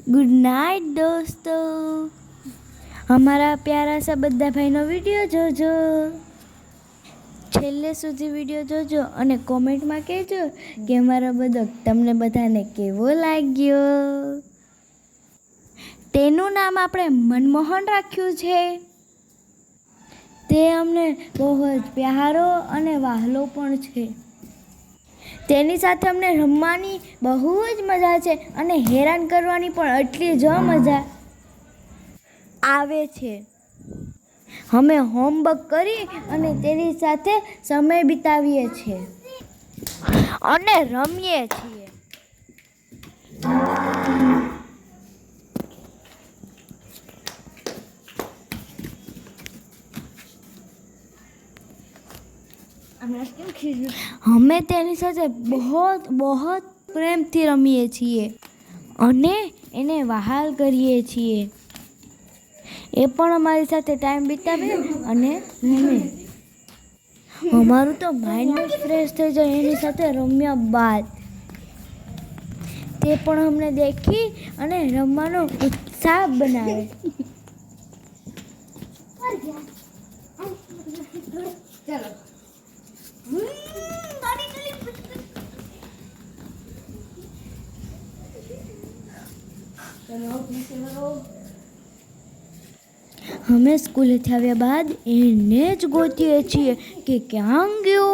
Good night दोस्तों। हमारा प्यारा सा बद्दा भाईनो विडियो जोजो, छेल्ले सुधी विडियो जोजो अने कॉमेंट में कहेजो कि अमारो बदक तमने बधाने केवो लाग्यो। तेनुं नाम आपणे मनमोहन राख्युं छे। ते अमने बहुत प्यारो अने वहालो पण छे। तेनी साथे अमने रमवानी बहु ज मजा छे अने हैरान करवानी पण એટલી જ મજા આવે છે। અમે હોમવર્ક કરી અને તેની સાથે સમય વિતાવીએ છીએ અને રમીએ છીએ। અમે તેની સાથે बहुत પ્રેમથી રમીએ છીએ અને એને વહાલ કરીએ છીએ। એ પણ અમારી સાથે ટાઈમ વિતાવે અને રમે। અમારું તો માઇન્ડ જ ફ્રેશ થઈ જાય એની સાથે રમ્યા બાદ। તે પણ અમને દેખી અને રમવાનો ઉત્સાહ બનાવે। અમે સ્કૂલેથી આવ્યા બાદ એને જ ગોતીએ છીએ કે ક્યાં ગયો।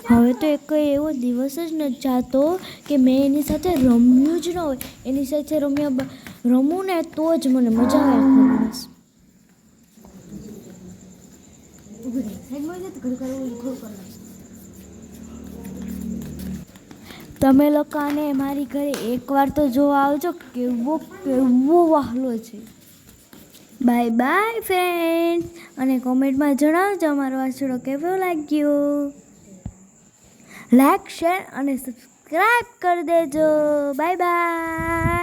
હવે તો એક એવો દિવસ જ નથી જાતો કે મેં એની સાથે રમ્યું જ ન હોય। એની સાથે રમું ને તો જ મને મજા આવે। તમે લોકો આને મારી ઘરે એકવાર તો જોવા આવજો, કેવો વહાલો છે। બાય બાય ફ્રેન્ડ્સ, અને કોમેન્ટમાં જણાવજો અમારો વાછડો કેવો લાગ્યો। લાઈક, શેર અને સબસ્ક્રાઈબ કરી દેજો। Bye bye.